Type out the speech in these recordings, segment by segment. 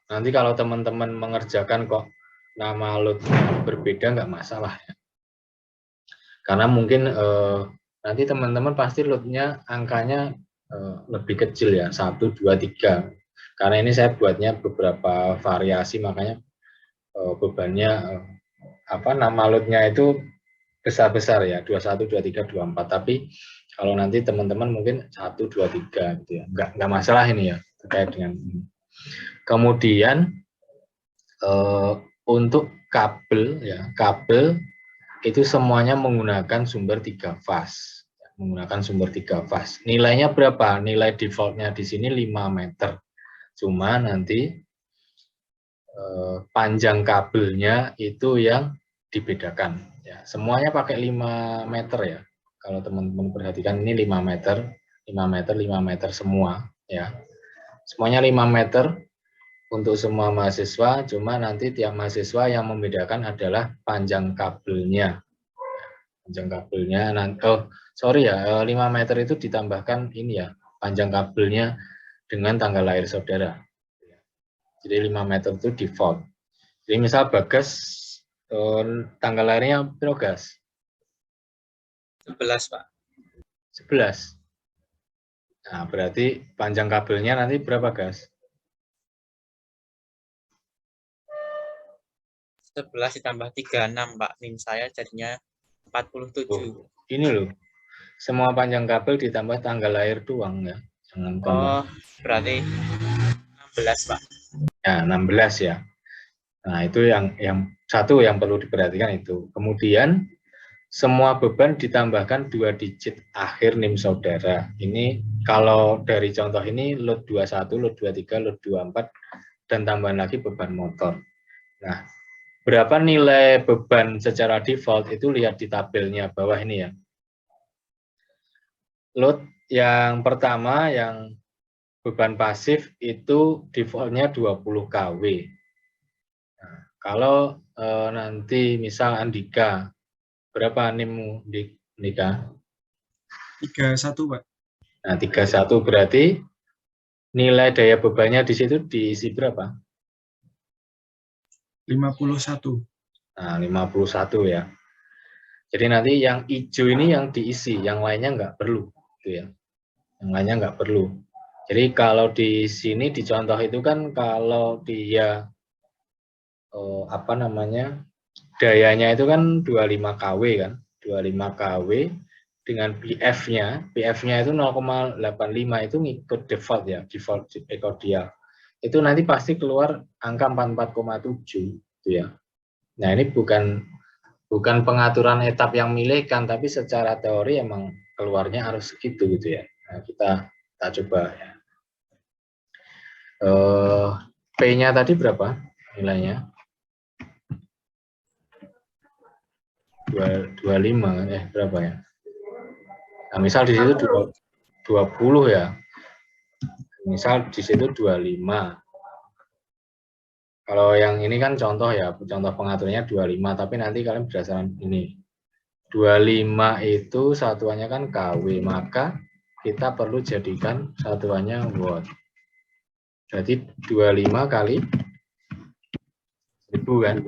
Nanti kalau teman-teman mengerjakan kok nama loadnya berbeda nggak masalah ya. Karena mungkin nanti teman-teman pasti loadnya angkanya lebih kecil ya, 1, 2, 3. Karena ini saya buatnya beberapa variasi, makanya bebannya nama loadnya itu besar-besar ya, 21, 23, 24. Tapi kalau nanti teman-teman mungkin 1, 2, 3 gitu ya, nggak masalah ini ya terkait dengan ini. Kemudian untuk kabel ya, kabel itu semuanya menggunakan sumber 3 fase. Menggunakan sumber 3 fase. Nilainya berapa? Nilai defaultnya di sini 5 meter. Cuma nanti panjang kabelnya itu yang dibedakan. Ya, semuanya pakai 5 meter ya. Kalau teman-teman perhatikan ini 5 meter, 5 meter, 5 meter semua ya. Semuanya 5 meter untuk semua mahasiswa, cuma nanti tiap mahasiswa yang membedakan adalah panjang kabelnya. Panjang kabelnya, sorry ya, 5 meter itu ditambahkan ini ya, panjang kabelnya dengan tanggal lahir saudara. Jadi 5 meter itu default. Jadi misal Bagas, tanggal lahirnya berapa, Gas? 11, Pak. 11. Nah, berarti panjang kabelnya nanti berapa, Gas? 11 ditambah 36, Pak. NIM saya jadinya 47. Ini loh, semua panjang kabel ditambah tanggal lahir doang ya. Jangan tambah. Oh, berarti 16, Pak. Ya, 16 ya. Nah, itu yang satu yang perlu diperhatikan itu. Kemudian semua beban ditambahkan 2 digit akhir NIM saudara. Ini kalau dari contoh ini load 21, load 23, load 24 dan tambahan lagi beban motor. Nah, berapa nilai beban secara default itu lihat di tabelnya bawah ini ya. Load yang pertama yang beban pasif itu defaultnya 20 kW. Nah, kalau nanti misal Andika, berapa NIM-mu Andika? 31, Pak. Nah, 31 berarti nilai daya bebannya di situ diisi berapa? 51. Nah, 51 ya. Jadi nanti yang hijau ini yang diisi, yang lainnya nggak perlu, gitu ya. Yang lainnya nggak perlu. Jadi kalau di sini di contoh itu kan kalau dia dayanya itu kan 25 kW kan, 25 kW dengan PF-nya itu 0,85 itu ngikut default ya, default ekodial. Itu nanti pasti keluar angka 44,7 gitu ya. Nah, ini bukan pengaturan etap yang milihkan, tapi secara teori emang keluarnya harus segitu gitu ya. Nah, kita coba ya. P-nya tadi berapa nilainya? 25 berapa ya? Nah, misal di situ 20 ya. Misal di situ 25. Kalau yang ini kan contoh ya, contoh pengaturannya 25, tapi nanti kalian berdasarkan ini. 25 itu satuannya kan kW, maka kita perlu jadikan satuannya watt. Jadi 25 kali 1000 kan.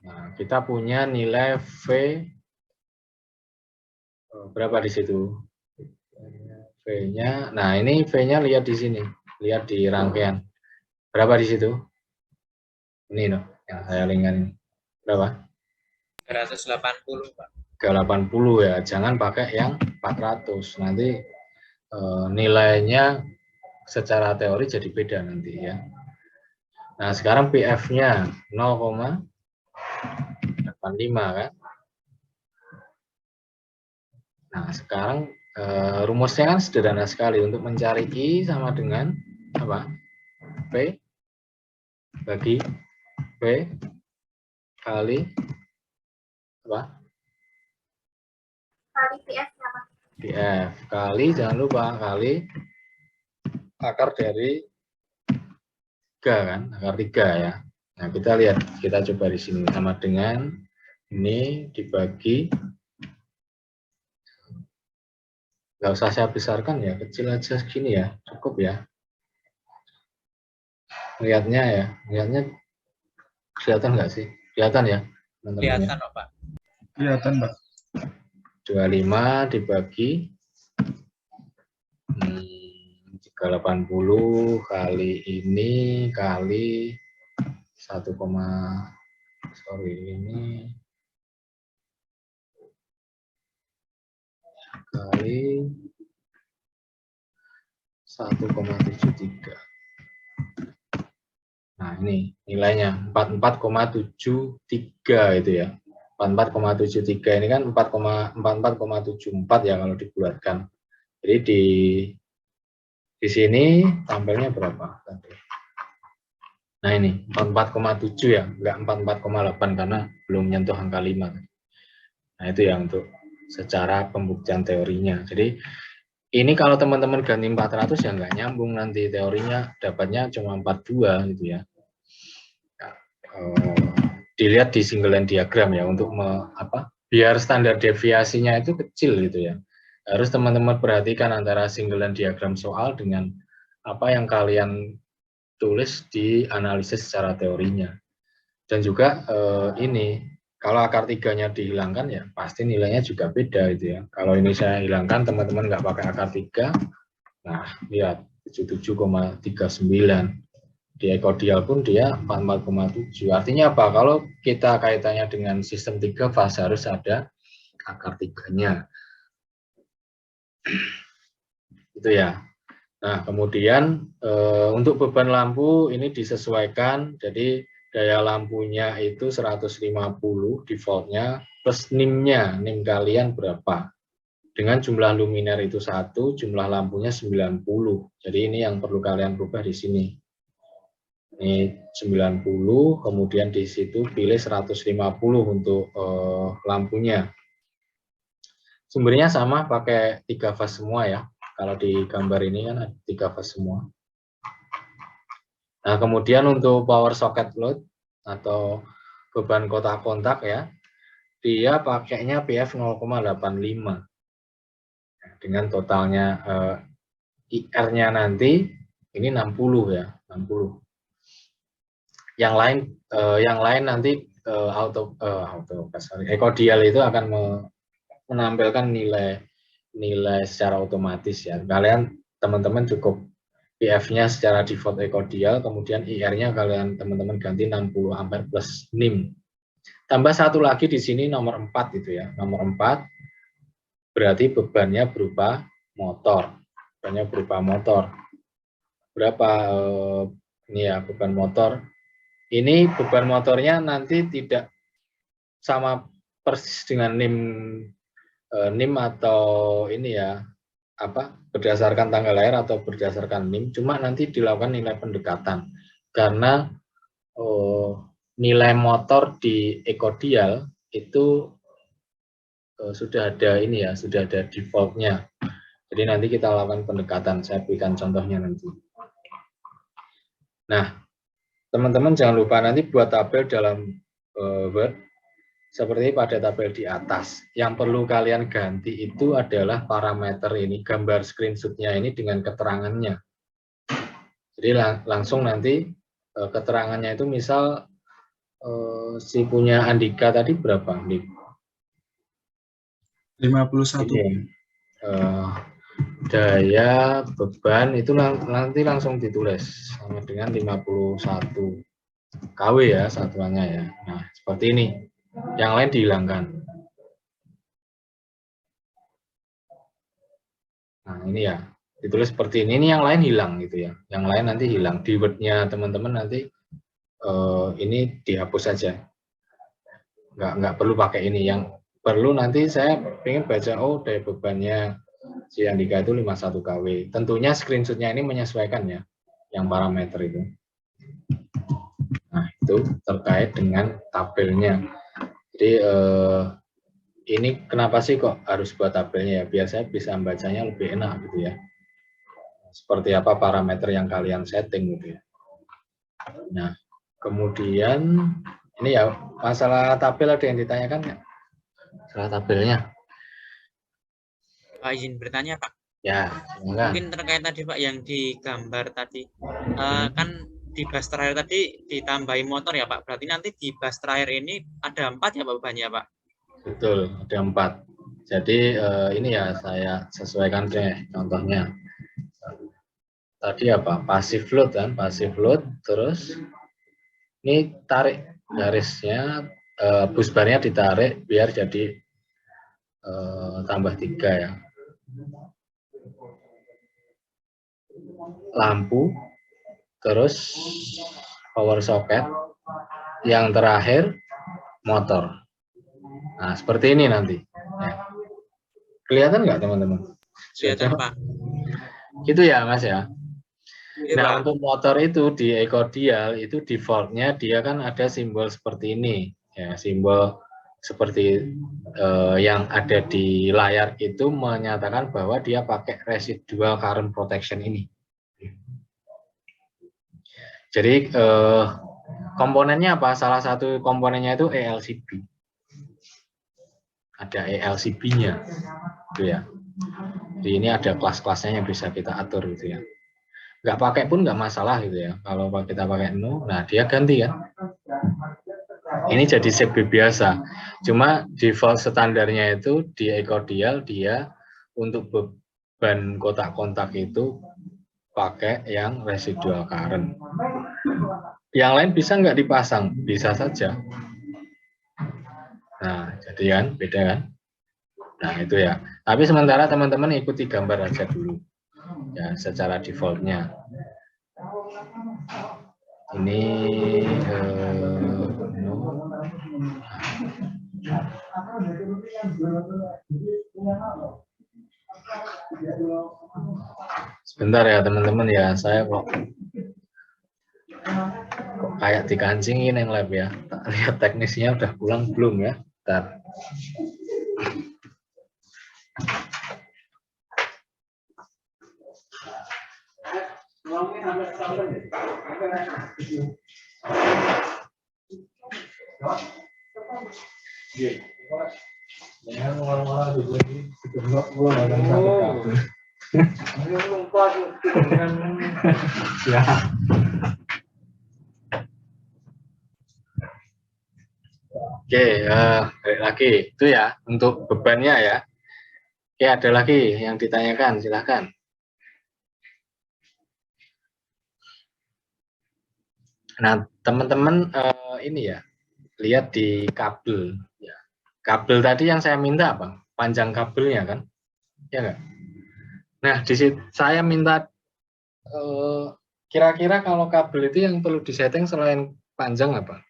Nah, kita punya nilai V berapa di situ? V-nya, nah ini V-nya lihat di sini, lihat di rangkaian. Berapa di situ? Ini loh, yang saya linkkan. Berapa? 380, Pak. 380 ya, jangan pakai yang 400. Nanti nilainya secara teori jadi beda nanti ya. Nah, sekarang PF-nya 0,85 kan. Nah, sekarang rumusnya kan sederhana sekali. Untuk mencari I sama dengan apa? P bagi P kali apa? Kali PF sama. PF kali, jangan lupa, kali akar dari 3 kan, akar 3 ya. Nah, kita lihat, kita coba di sini sama dengan ini dibagi, nggak usah saya besarkan ya, kecil aja segini ya, cukup ya. Lihatnya ya, lihatnya kelihatan nggak sih? Kelihatan ya, teman-teman ya. Kelihatan kok, Pak. Kelihatan, Pak. 25 dibagi 380 kali ini kali 1, sorry ini kali 1,73. Nah, ini nilainya 44,73 itu ya. 44,73 ini kan 44,74 ya kalau dibulatkan. Jadi di sini tampilnya berapa? Nah, ini 44,7 ya, enggak 44,8 karena belum menyentuh angka 5. Nah, itu ya untuk secara pembuktian teorinya. Jadi ini kalau teman-teman ganti 400 ya nggak nyambung nanti teorinya, dapatnya cuma 42 gitu ya. Nah, dilihat di single line diagram ya untuk biar standar deviasinya itu kecil gitu ya. Harus teman-teman perhatikan antara single line diagram soal dengan apa yang kalian tulis di analisis secara teorinya. Dan juga ini kalau akar 3-nya dihilangkan ya pasti nilainya juga beda gitu ya. Kalau ini saya hilangkan, teman-teman nggak pakai akar 3, nah lihat 77,39. Di ekodial pun dia 44,7. Artinya apa? Kalau kita kaitannya dengan sistem 3 fase harus ada akar 3-nya. Itu ya. Nah, kemudian untuk beban lampu ini disesuaikan. Jadi daya lampunya itu 150 defaultnya plus NIM-nya. NIM kalian berapa? Dengan jumlah luminaire itu 1, jumlah lampunya 90. Jadi ini yang perlu kalian rubah di sini. Ini 90, kemudian di situ pilih 150 untuk lampunya. Sumbernya sama, pakai 3 fase semua ya. Kalau di gambar ini kan ada 3 fase semua. Nah, kemudian untuk power socket load atau beban kotak kontak ya, dia pakainya PF 0,85. Dengan totalnya IR-nya nanti ini 60 ya, 60. Yang lain nanti ekodial itu akan menampilkan nilai secara otomatis ya. Kalian teman-teman cukup PF-nya secara default ekodial, kemudian IR-nya kalian teman-teman ganti 60 ampere plus NIM. Tambah satu lagi di sini nomor 4 itu ya. Nomor 4 berarti bebannya berupa motor. Bebannya berupa motor. Berapa ini ya beban motor? Ini beban motornya nanti tidak sama persis dengan NIM atau ini ya berdasarkan tanggal lahir atau berdasarkan NIM, cuma nanti dilakukan nilai pendekatan karena nilai motor di ekodial itu sudah ada ini ya, sudah ada defaultnya. Jadi nanti kita lakukan pendekatan, saya berikan contohnya nanti. Nah, teman-teman jangan lupa nanti buat tabel dalam Word seperti pada tabel di atas. Yang perlu kalian ganti itu adalah parameter ini, gambar screenshot-nya ini dengan keterangannya. Jadi langsung nanti keterangannya itu misal si punya Andika tadi berapa, Andik? 51. Ini, daya beban itu nanti langsung ditulis sama dengan 51 kW ya satuannya ya. Nah, seperti ini. Yang lain dihilangkan. Nah, ini ya. Ditulis seperti ini. Ini yang lain hilang gitu ya. Yang lain nanti hilang. Di Word-nya teman-teman nanti ini dihapus saja. Nggak perlu pakai ini. Yang perlu nanti saya ingin baca, oh daya bebannya si Andika itu 51 kW. Tentunya screenshot-nya ini menyesuaikan ya. Yang parameter itu. Nah, itu terkait dengan tabelnya. Jadi ini kenapa sih kok harus buat tabelnya ya? Biar saya bisa membacanya lebih enak gitu ya. Seperti apa parameter yang kalian setting gitu ya. Nah, kemudian ini ya masalah tabel ada yang ditanyakan nggak? Masalah tabelnya. Pak izin bertanya Pak. Ya, mungkin terkait tadi Pak yang di gambar tadi kan di bus terakhir tadi ditambahin motor ya Pak. Berarti nanti di bus terakhir ini ada 4 ya Pak bebannya Pak? Betul, ada 4. Jadi ini ya saya sesuaikan deh contohnya. Tadi apa? Passive load kan, passive load. Terus ini tarik garisnya, bus barnya ditarik biar jadi tambah 3 ya. Lampu, terus power socket, yang terakhir motor. Nah, seperti ini nanti. Ya. Kelihatan nggak teman-teman? Kelihatan Pak. Itu ya Mas ya. Iya, Nah, Pak. untuk motor itu di ekordial itu defaultnya dia kan ada simbol seperti ini. Ya, simbol seperti yang ada di layar itu menyatakan bahwa dia pakai residual current protection ini. Jadi komponennya apa? Salah satu komponennya itu ELCB. Ada ELCB-nya, gitu ya. Jadi ini ada kelas-kelasnya yang bisa kita atur gitu ya. Nggak pakai pun nggak masalah gitu ya. Kalau kita pakai no, nah dia ganti kan. Ini jadi CB biasa. Cuma default standarnya itu di ekordial dia untuk beban kotak-kontak itu pakai yang residual current. Yang lain bisa nggak dipasang? Bisa saja. Nah, jadi kan beda kan? Nah, itu ya. Tapi sementara teman-teman ikuti gambar aja dulu. Ya, secara defaultnya. Ini sebentar ya teman-teman ya, saya kok kayak dikancingin yang lab ya. Lihat teknisnya udah pulang belum ya? Bentar. Ya. Oke, balik lagi itu ya untuk bebannya ya. Oke, ada lagi yang ditanyakan, silahkan. Nah, teman-teman ini ya, lihat di kabel. Ya. Kabel tadi yang saya minta apa? Panjang kabelnya kan? Ya nggak? Nah, di situ saya minta kira-kira kalau kabel itu yang perlu disetting selain panjang apa?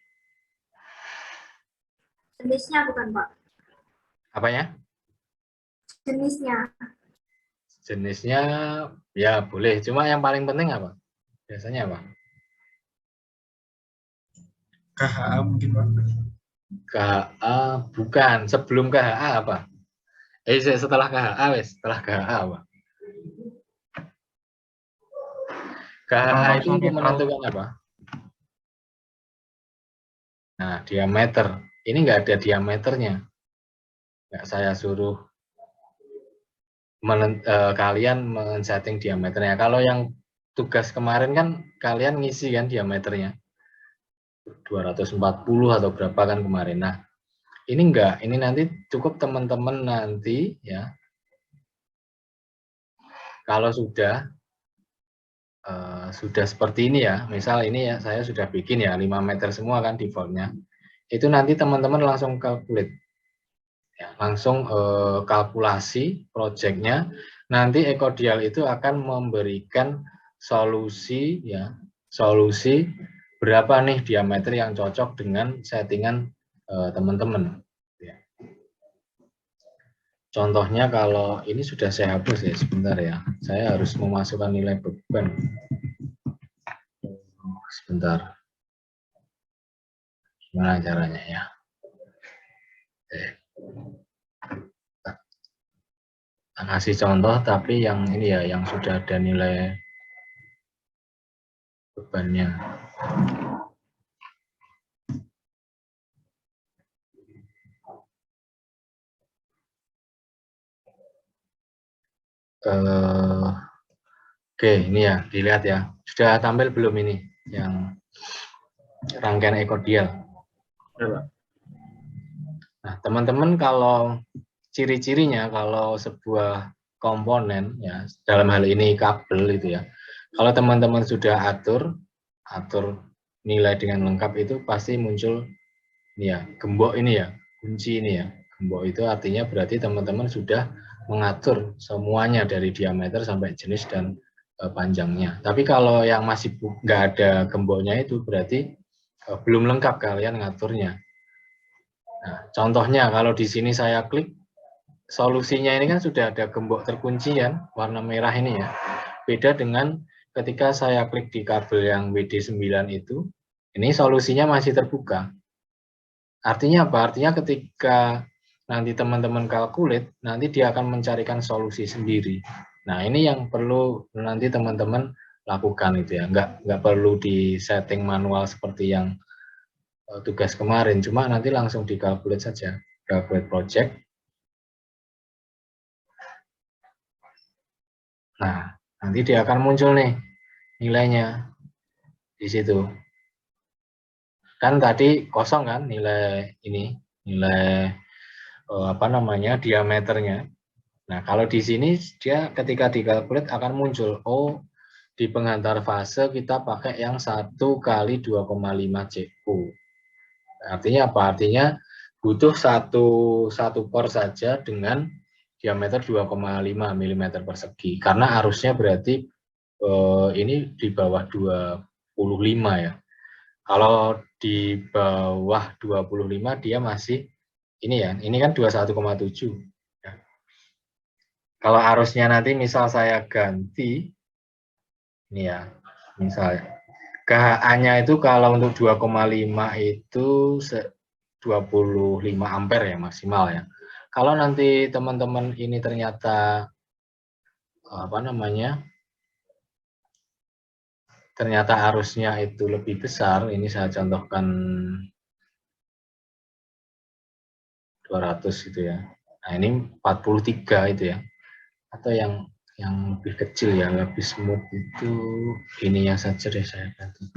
Jenisnya bukan Pak? Apanya? Jenisnya. Jenisnya ya boleh, cuma yang paling penting apa? Biasanya apa? KHA mungkin Pak. KHA bukan, sebelum KHA apa? Setelah KHA wes, setelah KHA apa? KHA itu untuk menentukan apa? Nah, diameter. Ini nggak ada diameternya. Nggak saya suruh kalian men-setting diameternya. Kalau yang tugas kemarin kan kalian ngisi kan diameternya. 240 atau berapa kan kemarin. Nah, ini enggak. Ini nanti cukup teman-teman nanti ya. Kalau sudah seperti ini ya, misal ini ya saya sudah bikin ya 5 meter semua kan defaultnya. Itu nanti teman-teman langsung calculate. Ya, langsung kalkulasi projectnya, nanti ekordial itu akan memberikan solusi ya, solusi berapa nih diameter yang cocok dengan settingan teman-teman. Ya. Contohnya kalau ini sudah saya hapus ya, sebentar ya, saya harus memasukkan nilai beban. Sebentar, gimana caranya ya? Kasih contoh tapi yang ini ya, yang sudah ada nilai bebannya. Oke, ini ya, dilihat ya. Sudah tampil belum ini? yang rangkaian ekodial. Nah, teman-teman kalau ciri-cirinya kalau sebuah komponen ya dalam hal ini kabel itu ya. Kalau teman-teman sudah atur nilai dengan lengkap itu pasti muncul ini ya, gembok ini ya, kunci ini ya. Gembok itu artinya berarti teman-teman sudah mengatur semuanya dari diameter sampai jenis dan panjangnya. Tapi kalau yang masih nggak ada gemboknya itu berarti belum lengkap kalian ngaturnya. Nah, contohnya kalau di sini saya klik, solusinya ini kan sudah ada gembok terkunci kan, warna merah ini ya. Beda dengan ketika saya klik di kabel yang WD9 itu, ini solusinya masih terbuka. Artinya apa? Artinya ketika nanti teman-teman kalkulit, nanti dia akan mencarikan solusi sendiri. Nah, ini yang perlu nanti teman-teman lakukan itu ya. Nggak perlu di setting manual seperti yang tugas kemarin, cuma nanti langsung dikalkulit saja, calculate project. Nah, nanti dia akan muncul nih nilainya di situ. Kan tadi kosong kan nilai ini, nilai diameternya. Nah, kalau di sini dia ketika dikalkulit akan muncul, oh di penghantar fase kita pakai yang 1 kali 2,5 CU. Artinya apa? Artinya butuh satu core saja dengan diameter 2,5 mm persegi. Karena arusnya berarti ini di bawah 25 ya. Kalau di bawah 25 dia masih ini ya. Ini kan 21,7. Ya. Kalau arusnya nanti misal saya ganti ini ya. Misalnya KHA-nya itu kalau untuk 2,5 itu 25 ampere ya maksimal ya. Kalau nanti teman-teman ini ternyata ternyata arusnya itu lebih besar, ini saya contohkan 200 gitu ya. Nah, ini 43 itu ya. Atau yang lebih kecil ya, lebih smooth itu ininya saja deh saya ganti.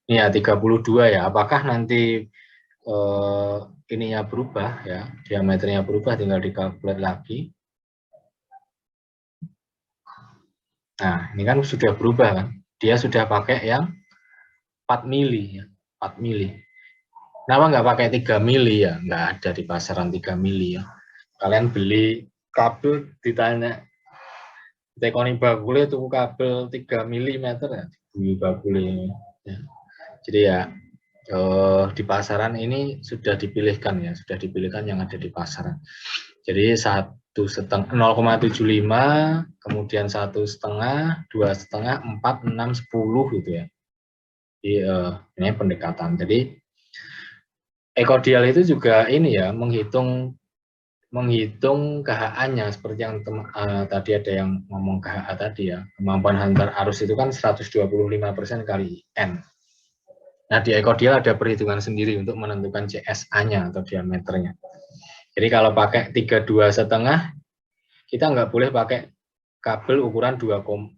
Ini ya 32 ya. Apakah nanti ininya berubah ya, diameternya berubah, tinggal dikalkulat lagi. Nah, ini kan sudah berubah kan. Dia sudah pakai yang 4 mili ya, 4 mili. Kenapa nggak pakai 3 mili ya? Nggak ada di pasaran 3 mili ya. Kalian beli kabel ditanya tekoni bagule tuku kabel 3 mm ya, dibui bagule ya. Jadi ya di pasaran ini sudah dipilihkan ya, sudah dipilihkan yang ada di pasaran. Jadi 0,75, kemudian 1,5, 2,5, 4, 6, 10 gitu ya. Jadi ini pendekatan. Jadi ekodial itu juga ini ya, menghitung KHA-nya seperti yang tadi ada yang ngomong KHA tadi ya, kemampuan hantar arus itu kan 125% kali N. Nah, di ekodial ada perhitungan sendiri untuk menentukan CSA-nya atau diameternya. Jadi kalau pakai 32,5, kita nggak boleh pakai kabel ukuran 2,5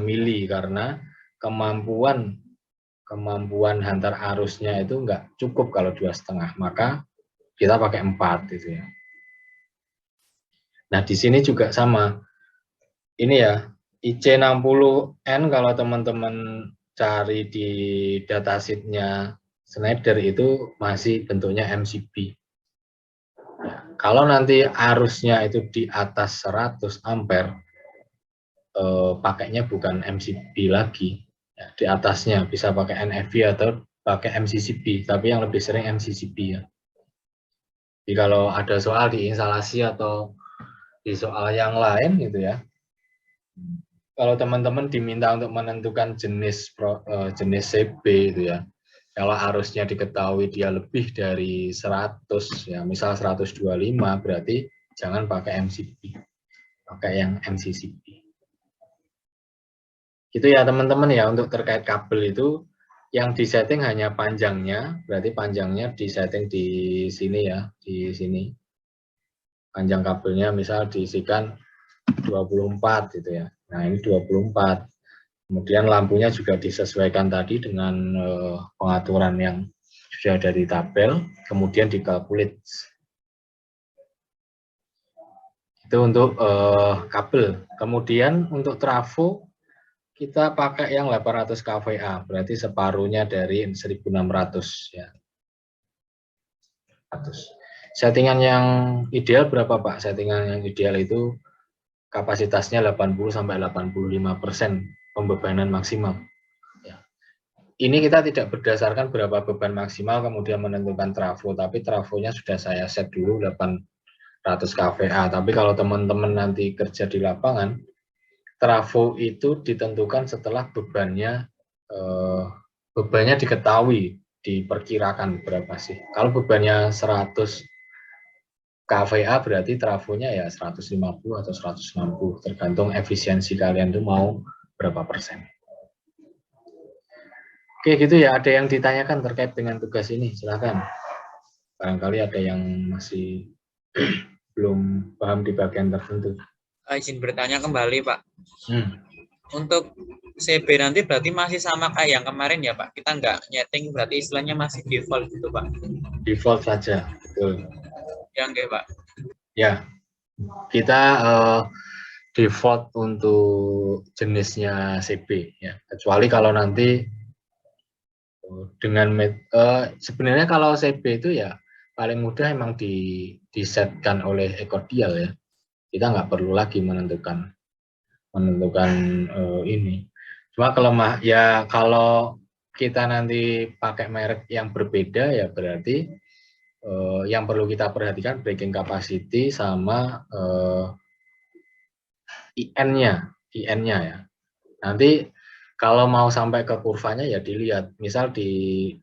mili karena kemampuan hantar arusnya itu nggak cukup kalau 2,5, maka kita pakai 4 gitu ya. Nah, di sini juga sama. Ini ya, IC60N kalau teman-teman cari di datasheet-nya Schneider itu masih bentuknya MCB. Kalau nanti arusnya itu di atas 100 ampere, pakainya bukan MCB lagi. Ya, di atasnya bisa pakai NFV atau pakai MCCB, tapi yang lebih sering MCCB ya. Jadi kalau ada soal di instalasi atau di soal yang lain gitu ya, kalau teman-teman diminta untuk menentukan jenis CB itu ya, kalau arusnya diketahui dia lebih dari 100 ya, misal 125, berarti jangan pakai MCB, pakai yang MCCB. Gitu ya teman-teman ya, untuk terkait kabel itu yang disetting hanya panjangnya, berarti panjangnya disetting di sini ya, di sini. Panjang kabelnya misal diisikan 24 gitu ya. Nah, ini 24. Kemudian lampunya juga disesuaikan tadi dengan pengaturan yang sudah ada di tabel, kemudian dikalkulit. Itu untuk kabel. Kemudian untuk trafo kita pakai yang 800 kVA, berarti separuhnya dari 1600 ya. Settingan yang ideal berapa Pak? Settingan yang ideal itu kapasitasnya 80-85% pembebanan maksimal. Ya. Ini kita tidak berdasarkan berapa beban maksimal kemudian menentukan trafo, tapi trafonya sudah saya set dulu 800 kVA. Tapi kalau teman-teman nanti kerja di lapangan, trafo itu ditentukan setelah bebannya diketahui, diperkirakan berapa sih. Kalau bebannya 100 kVA berarti trafonya ya 150 atau 160, tergantung efisiensi kalian tuh mau berapa persen. Oke gitu ya, ada yang ditanyakan terkait dengan tugas ini, silakan. Barangkali ada yang masih belum paham di bagian tertentu. Izin bertanya kembali Pak. Untuk CB nanti berarti masih sama kayak yang kemarin ya Pak? Kita nggak nyeting, berarti istilahnya masih default gitu Pak? Default saja, betul. Ya enggak Pak? Ya, kita default untuk jenisnya CB ya, kecuali kalau nanti dengan sebenarnya kalau CB itu ya paling mudah emang disetkan oleh ekordial ya, kita nggak perlu lagi menentukan ini. Cuma kalau kita nanti pakai merek yang berbeda ya berarti yang perlu kita perhatikan breaking capacity sama IN-nya ya. Nanti kalau mau sampai ke kurvanya ya dilihat, misal di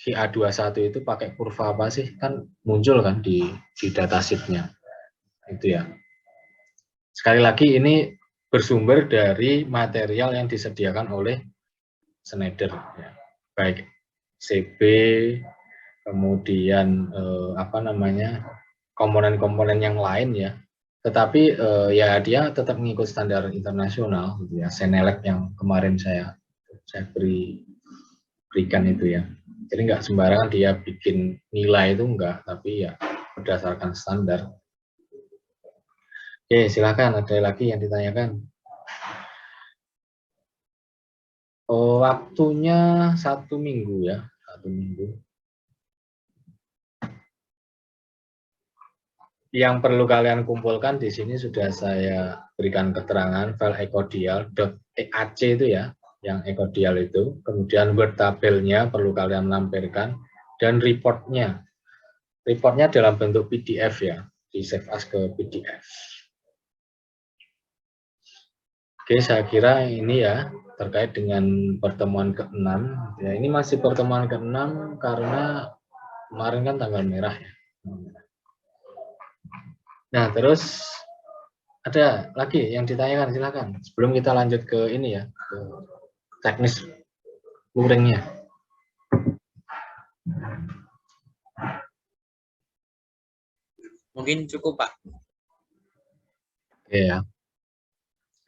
VA21 itu pakai kurva apa sih, kan muncul kan di datasheet-nya itu ya. Sekali lagi ini bersumber dari material yang disediakan oleh Schneider ya. Baik CB, kemudian komponen-komponen yang lain ya, tetapi ya dia tetap mengikut standar internasional gitu ya, Senelec yang kemarin saya berikan itu ya. Jadi nggak sembarangan dia bikin nilai itu enggak, tapi ya berdasarkan standar. Oke, silakan, ada lagi yang ditanyakan. Waktunya 1 minggu ya, 1 minggu. Yang perlu kalian kumpulkan di sini sudah saya berikan keterangan file ecodial.eac itu ya, yang ecodial itu. Kemudian Word tabelnya perlu kalian lampirkan dan reportnya. Reportnya dalam bentuk PDF ya, di save as ke PDF. Oke, saya kira ini ya terkait dengan pertemuan ke-6. Ya, ini masih pertemuan ke-6 karena kemarin kan tanggal merah ya. Nah, terus ada lagi yang ditanyakan, silakan. Sebelum kita lanjut ke ini ya, ke teknis luringnya. Mungkin cukup Pak. Oke ya.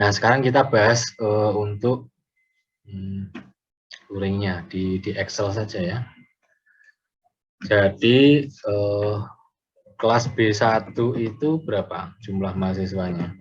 Nah, sekarang kita bahas untuk luringnya di Excel saja ya. Jadi kelas B1 itu berapa jumlah mahasiswanya?